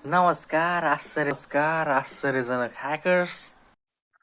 नमस्कार आश्चर्यजनक hackers.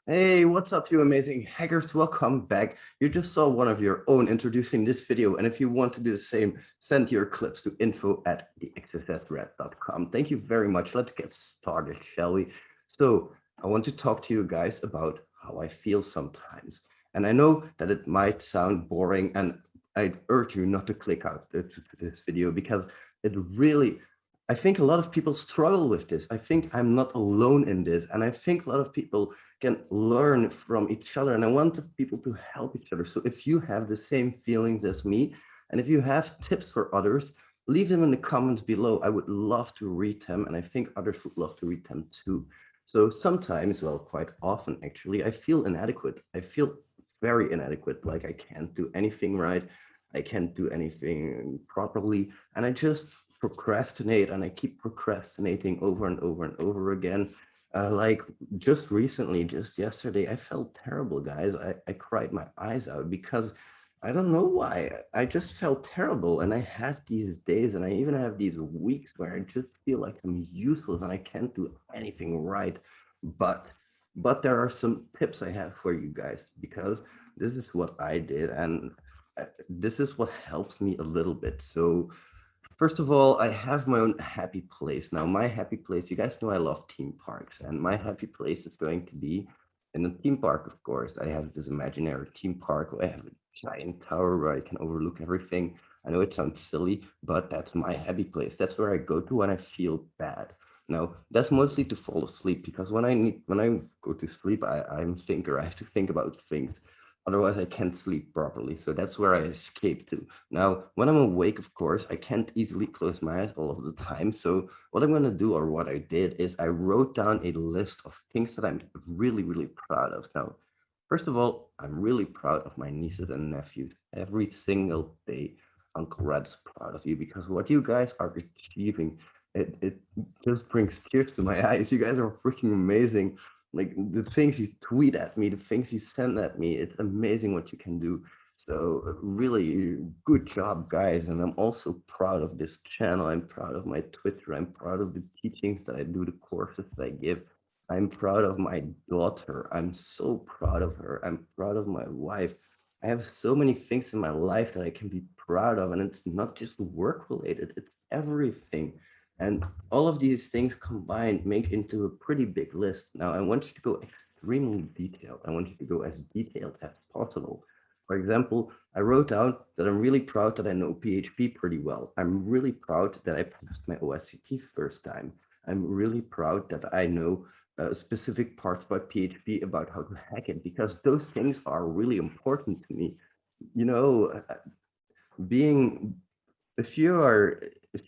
Hey, what's up, you amazing hackers? Welcome back. You just saw one of your own introducing this video, and if you want to do the same, send your clips to info@thexssrat.com. Thank you very much. Let's get started, shall we? So, I want to talk to you guys about how I feel sometimes. And I know that it might sound boring, and I urge you not to click out to this video because it really, I think a lot of people struggle with this. I think I'm not alone in this, and I think a lot of people can learn from each other, and I want people to help each other. So if you have the same feelings as me, and if you have tips for others, leave them in the comments below. I would love to read them, and I think others would love to read them too. So sometimes, well, quite often actually, I feel inadequate. I feel very inadequate, like I can't do anything right. I can't do anything properly, and I just procrastinate, and I keep procrastinating over and over and over again. Like just recently, just yesterday, I felt terrible, guys. I cried my eyes out because I don't know why. I just felt terrible. And I have these days, and I even have these weeks where I just feel like I'm useless and I can't do anything right. But but there are some tips I have for you guys because this is what I did, and this is what helps me a little bit. So first of all, I have my own happy place. Now, my happy place, you guys know I love theme parks, and my happy place is going to be in the theme park, of course. I have this imaginary theme park where I have a giant tower where I can overlook everything. I know it sounds silly, but that's my happy place. That's where I go to when I feel bad. Now, that's mostly to fall asleep because when I go to sleep, I'm a thinker. I have to think about things. Otherwise, I can't sleep properly. So that's where I escape to. Now, when I'm awake, of course, I can't easily close my eyes all of the time. So what I'm going to do, or what I did, is I wrote down a list of things that I'm really, really proud of. Now, first of all, I'm really proud of my nieces and nephews. Every single day, Uncle Red's proud of you because what you guys are achieving, it just brings tears to my eyes. You guys are freaking amazing. Like the things you tweet at me, the things you send at me, it's amazing what you can do. So really good job, guys. And I'm also proud of this channel. I'm proud of my Twitter. I'm proud of the teachings that I do, the courses that I give. I'm proud of my daughter. I'm so proud of her. I'm proud of my wife. I have so many things in my life that I can be proud of. And it's not just work related, it's everything. And all of these things combined make into a pretty big list. Now, I want you to go extremely detailed. I want you to go as detailed as possible. For example, I wrote down that I'm really proud that I know PHP pretty well. I'm really proud that I passed my OSCP first time. I'm really proud that I know specific parts about PHP, about how to hack it, because those things are really important to me. You know, being if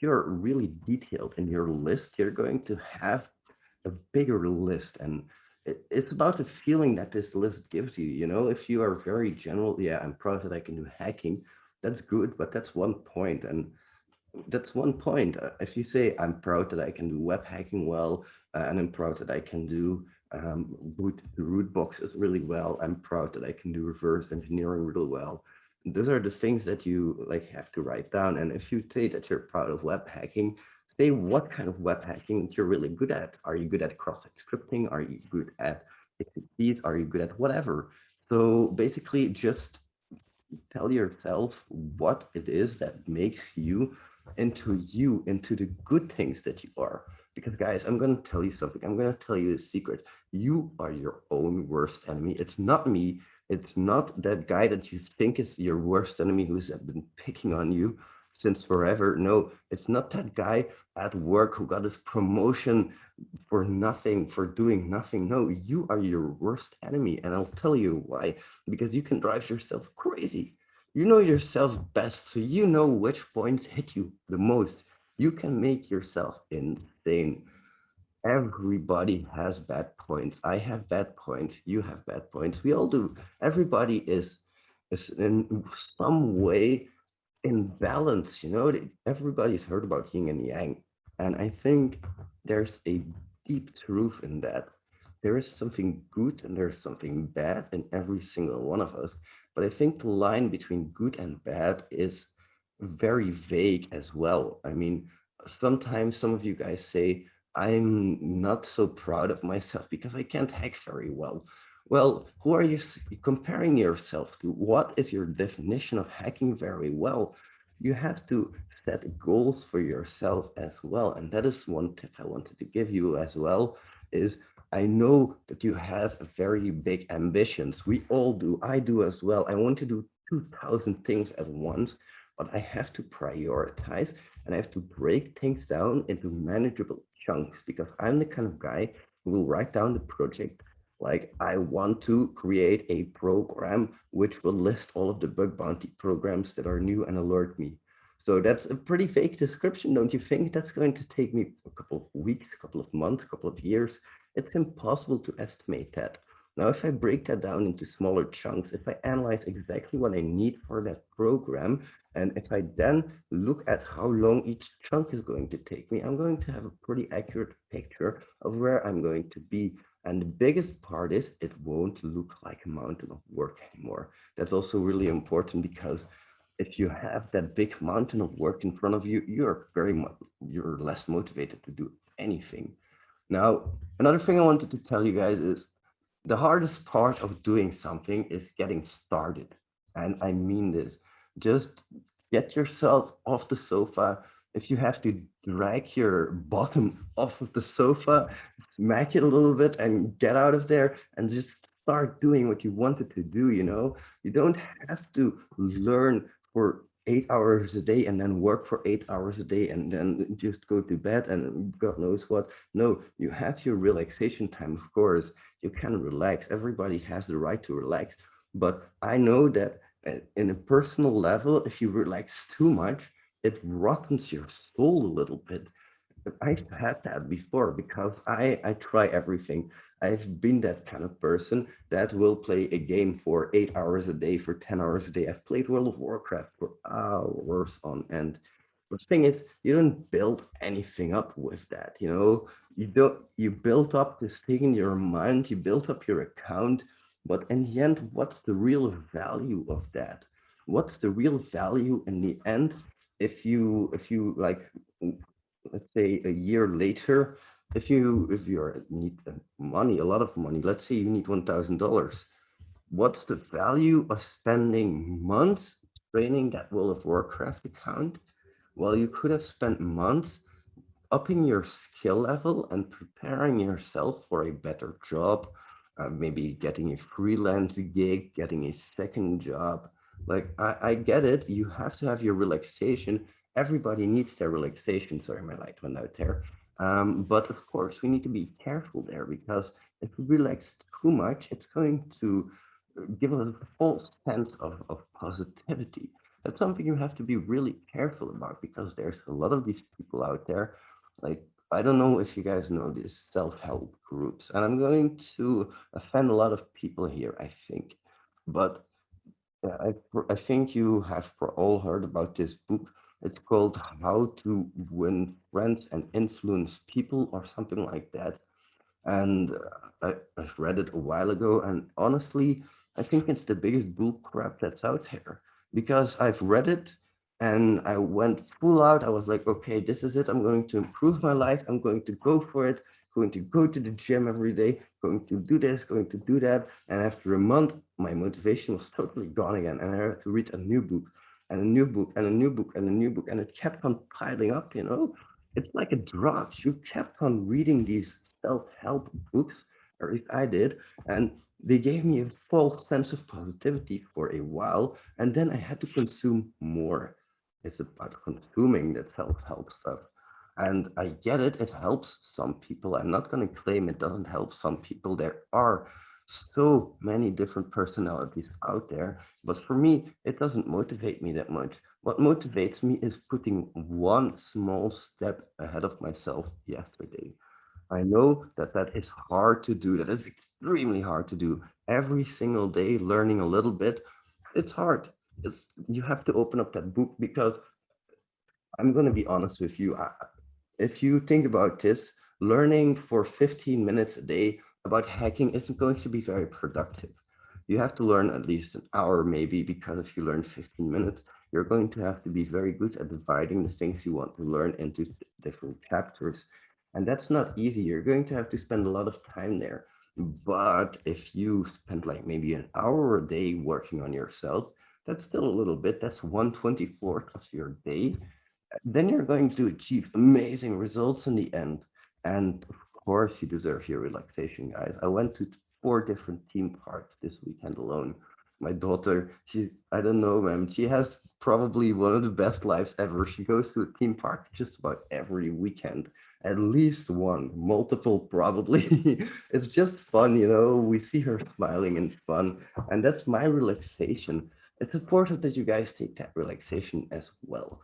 you're really detailed in your list, you're going to have a bigger list, and it's about the feeling that this list gives you. You know, if you are very general, yeah, I'm proud that I can do hacking. That's good, but that's one point, and that's one point. If you say I'm proud that I can do web hacking well, and I'm proud that I can do boot the root boxes really well. I'm proud that I can do reverse engineering really well. Those are the things that you like have to write down. And if you say that you're proud of web hacking, say what kind of web hacking you're really good at. Are you good at cross-site scripting? Are you good at XCPs? Are you good at whatever? So basically, just tell yourself what it is that makes you into the good things that you are. Because guys, I'm going to tell you something. I'm going to tell you a secret. You are your own worst enemy. It's not me. It's not that guy that you think is your worst enemy who's been picking on you since forever. No, it's not that guy at work who got his promotion for nothing, for doing nothing. No, you are your worst enemy. And I'll tell you why. Because you can drive yourself crazy. You know yourself best, so you know which points hit you the most. You can make yourself insane. Everybody has bad points. I have bad points. You have bad points. We all do. Everybody is in some way in balance. You know, everybody's heard about yin and yang, and I think there's a deep truth in that. There is something good and there's something bad in every single one of us. But I think the line between good and bad is very vague as well. I mean, sometimes some of you guys say I'm not so proud of myself because I can't hack very well. Well, who are you comparing yourself to? What is your definition of hacking very well? You have to set goals for yourself as well. And that is one tip I wanted to give you as well is I know that you have very big ambitions. We all do. I do as well. I want to do 2,000 things at once, but I have to prioritize and I have to break things down into manageable chunks because I'm the kind of guy who will write down the project. Like, I want to create a program which will list all of the bug bounty programs that are new and alert me. So that's a pretty vague description, don't you think? That's going to take me a couple of weeks, a couple of months, a couple of years. It's impossible to estimate that. Now, if I break that down into smaller chunks, if I analyze exactly what I need for that program, and if I then look at how long each chunk is going to take me, I'm going to have a pretty accurate picture of where I'm going to be. And the biggest part is it won't look like a mountain of work anymore. That's also really important because if you have that big mountain of work in front of you, you're less motivated to do anything. Now, another thing I wanted to tell you guys is the hardest part of doing something is getting started. And I mean this. Just get yourself off the sofa. If you have to drag your bottom off of the sofa, smack it a little bit and get out of there and just start doing what you wanted to do, you know? You don't have to learn for 8 hours a day and then work for 8 hours a day and then just go to bed and God knows what. No, you have your relaxation time, of course. You can relax. Everybody has the right to relax. But I know that in a personal level, if you relax too much, it rottens your soul a little bit. I've had that before because I try everything. I've been that kind of person that will play a game for 8 hours a day, for 10 hours a day. I've played World of Warcraft for hours on end. But the thing is, you don't build anything up with that, you know? You build up this thing in your mind, you build up your account, but in the end, what's the real value of that? What's the real value in the end if you like let's say a year later, if you need money, a lot of money, let's say you need $1,000, what's the value of spending months training that World of Warcraft account? Well, you could have spent months upping your skill level and preparing yourself for a better job, maybe getting a freelance gig, getting a second job. Like, I get it. You have to have your relaxation. Everybody needs their relaxation. Sorry, my light went out there. But of course, we need to be careful there because if we relax too much, it's going to give us a false sense of positivity. That's something you have to be really careful about because there's a lot of these people out there like, I don't know if you guys know these self-help groups, and I'm going to offend a lot of people here, I think. But I think you have all heard about this book. It's called How to Win Friends and Influence People or something like that. And I've read it a while ago, and honestly, I think it's the biggest bull crap that's out there because I've read it and I went full out. I was like, okay, this is it. I'm going to improve my life. I'm going to go for it. Going to go to the gym every day. Going to do this. Going to do that. And after a month, my motivation was totally gone again, and I had to read a new book and a new book and a new book and a new book, and it kept on piling up. It's like a drug. You kept on reading these self-help books, or at least I did, and they gave me a false sense of positivity for a while, and then I had to consume more. It's about consuming that self-help stuff. And I get it, it helps some people. I'm not going to claim it doesn't help some people. There are so many different personalities out there, but for me, it doesn't motivate me that much. What motivates me is putting one small step ahead of myself yesterday. I know that that is hard to do. That is extremely hard to do. Every single day, learning a little bit, it's hard. You have to open up that book because I'm going to be honest with you. If you think about this, learning for 15 minutes a day about hacking isn't going to be very productive. You have to learn at least an hour, maybe, because if you learn 15 minutes, you're going to have to be very good at dividing the things you want to learn into different chapters. And that's not easy. You're going to have to spend a lot of time there. But if you spend like maybe an hour a day working on yourself, that's still a little bit. That's 1/24th of your day. Then you're going to achieve amazing results in the end. And of course, you deserve your relaxation, guys. I went to 4 different theme parks this weekend alone. My daughter, I don't know, man, she has probably one of the best lives ever. She goes to a theme park just about every weekend, at least one, multiple probably. It's just fun, We see her smiling and fun, and that's my relaxation. It's important that you guys take that relaxation as well.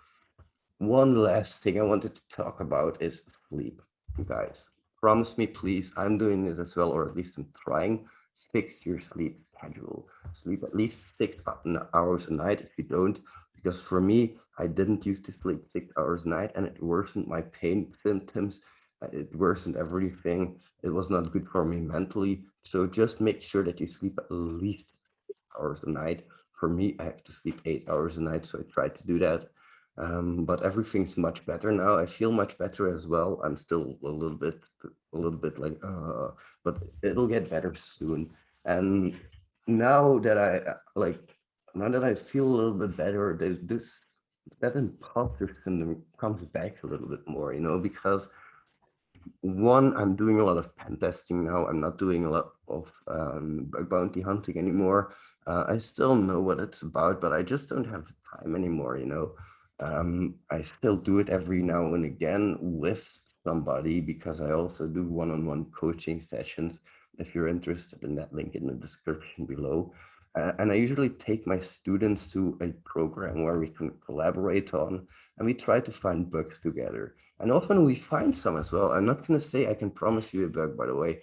One last thing I wanted to talk about is sleep, you guys. Promise me, please, I'm doing this as well, or at least I'm trying. Fix your sleep schedule. Sleep at least 6 hours a night if you don't, because for me, I didn't used to sleep 6 hours a night and it worsened my pain symptoms. It worsened everything. It was not good for me mentally. So just make sure that you sleep at least 6 hours a night. For me, I have to sleep 8 hours a night, so I try to do that. But everything's much better now. I feel much better as well. I'm still a little bit like, but it'll get better soon. And now that now that I feel a little bit better, there's this that imposter syndrome comes back a little bit more, because one, I'm doing a lot of pen testing now. I'm not doing a lot of bounty hunting anymore. I still know what it's about, but I just don't have the time anymore. I still do it every now and again with somebody because I also do one-on-one coaching sessions. If you're interested in that, link in the description below. And I usually take my students to a program where we can collaborate on, and we try to find bugs together. And often we find some as well. I'm not going to say I can promise you a bug, by the way.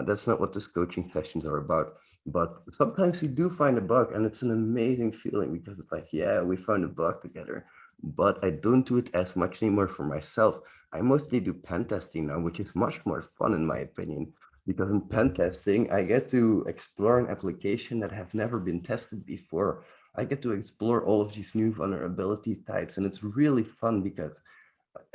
That's not what these coaching sessions are about. But sometimes we do find a bug, and it's an amazing feeling because it's like, yeah, we found a bug together. But I don't do it as much anymore for myself. I mostly do pen testing now, which is much more fun, in my opinion. Because in pen testing, I get to explore an application that has never been tested before. I get to explore all of these new vulnerability types, and it's really fun because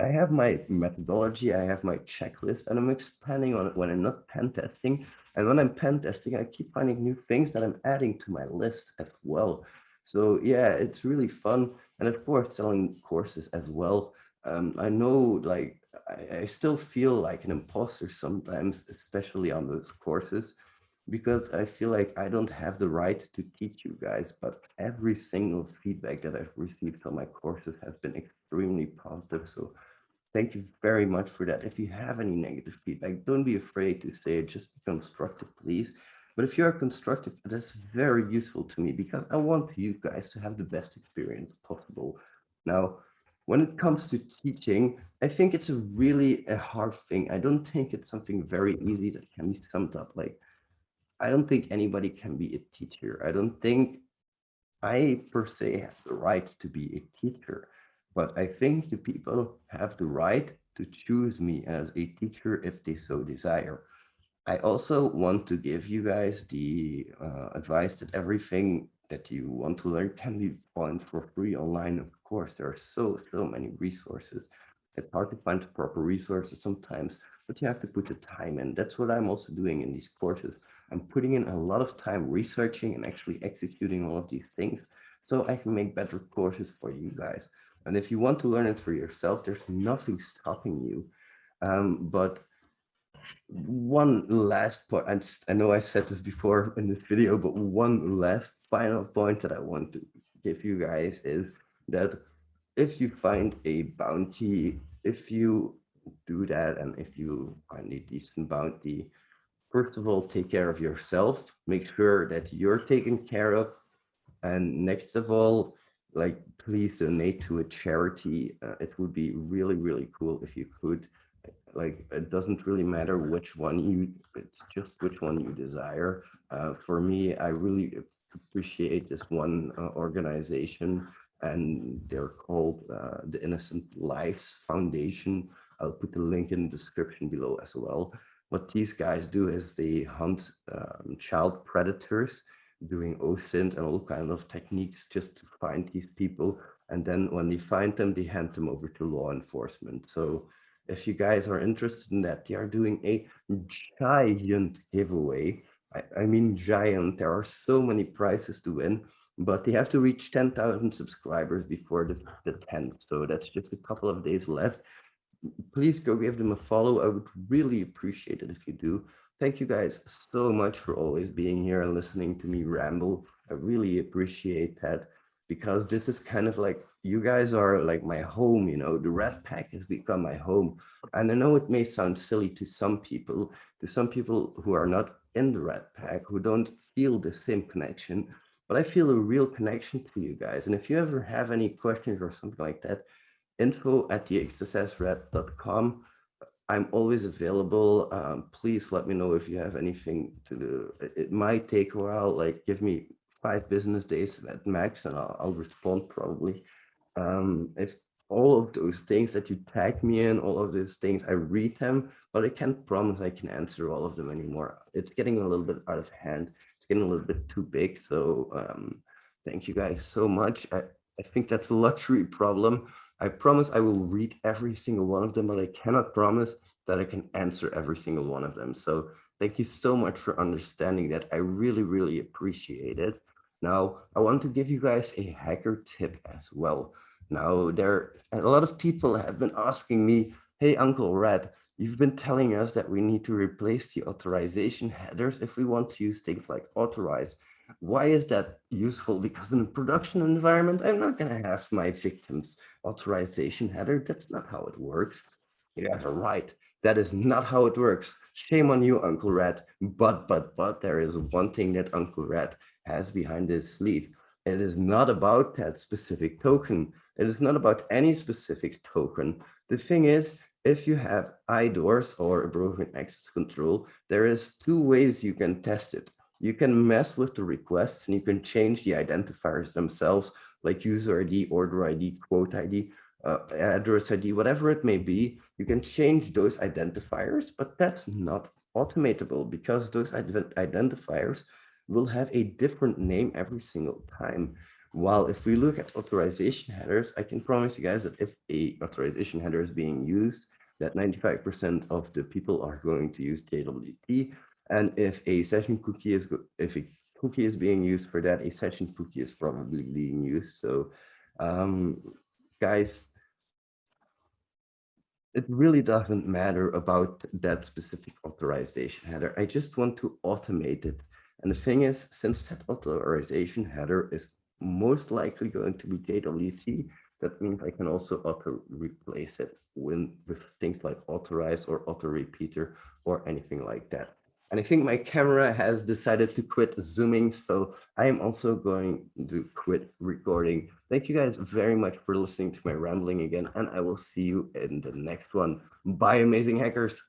I have my methodology, I have my checklist, and I'm expanding on it when I'm not pen testing. And when I'm pen testing, I keep finding new things that I'm adding to my list as well. So yeah, it's really fun. And of course, selling courses as well. I know like I still feel like an imposter sometimes, especially on those courses, because I feel like I don't have the right to teach you guys, but every single feedback that I've received on my courses has been extremely positive. So thank you very much for that. If you have any negative feedback, don't be afraid to say it. Just be constructive, please. But if you are constructive, that's very useful to me because I want you guys to have the best experience possible. Now, when it comes to teaching, I think it's a hard thing. I don't think it's something very easy that can be summed up. Like, I don't think anybody can be a teacher. I don't think I per se have the right to be a teacher, but I think the people have the right to choose me as a teacher if they so desire. I also want to give you guys the advice that everything that you want to learn can be found for free online. Of course, there are so many resources. It's hard to find the proper resources sometimes, but you have to put the time in. That's what I'm also doing in these courses. I'm putting in a lot of time researching and actually executing all of these things so I can make better courses for you guys. And if you want to learn it for yourself, there's nothing stopping you. But one last point, I know I said this before in this video, but one last final point that I want to give you guys is that if you find a bounty, if you do that, and if you find a decent bounty, first of all, take care of yourself. Make sure that you're taken care of. And next of all, like, please donate to a charity. It would be really, really cool if you could. Like, it doesn't really matter which one it's just which one you desire. For me, I really appreciate this one organization, and they're called the Innocent Lives Foundation. I'll put the link in the description below as well. What these guys do is they hunt child predators doing OSINT and all kinds of techniques just to find these people. And then when they find them, they hand them over to law enforcement. So If you guys are interested in that, they are doing a giant giveaway. I mean, giant. There are so many prizes to win, but they have to reach 10,000 subscribers before the 10th. So that's just a couple of days left. Please go give them a follow. I would really appreciate it if you do. Thank you guys so much for always being here and listening to me ramble. I really appreciate that because this is kind of like you guys are like my home, you know, the Red Pack has become my home. And I know it may sound silly to some people who are not in the Red Pack, who don't feel the same connection, but I feel a real connection to you guys. And if you ever have any questions or something like that, info@thexssrat.com. I'm always available. Please let me know if you have anything to do. It might take a while, like give me 5 business days at max, and I'll respond probably. If all of those things that you tag me in, all of those things, I read them, but I can't promise I can answer all of them anymore. It's getting a little bit out of hand. It's getting a little bit too big. So thank you guys so much. I think that's a luxury problem. I promise I will read every single one of them, but I cannot promise that I can answer every single one of them. So thank you so much for understanding that. I really, really appreciate it. Now, I want to give you guys a hacker tip as well. Now, there a lot of people have been asking me, hey, Uncle Red, you've been telling us that we need to replace the authorization headers if we want to use things like authorize. Why is that useful? Because in a production environment, I'm not going to have my victims authorization header. That's not how it works. You guys are right. That is not how it works. Shame on you, Uncle Rat. But there is one thing that Uncle Rat has behind his sleeve. It is not about that specific token. It is not about any specific token. The thing is, if you have IDORs or a broken access control, there is two ways you can test it. You can mess with the requests and you can change the identifiers themselves, like user ID, order ID, quote ID, address ID, whatever it may be. You can change those identifiers, but that's not automatable because those identifiers will have a different name every single time. While if we look at authorization headers, I can promise you guys that if a authorization header is being used, that 95% of the people are going to use JWT. And if a session cookie is if a cookie is being used for that, a session cookie is probably being used. So um, guys, it really doesn't matter about that specific authorization header. I just want to automate it. And the thing is, since that authorization header is most likely going to be JWT, that means I can also auto replace it with things like authorize or auto repeater or anything like that. And I think my camera has decided to quit zooming, so I am also going to quit recording. Thank you guys very much for listening to my rambling again, and I will see you in the next one. Bye, amazing hackers.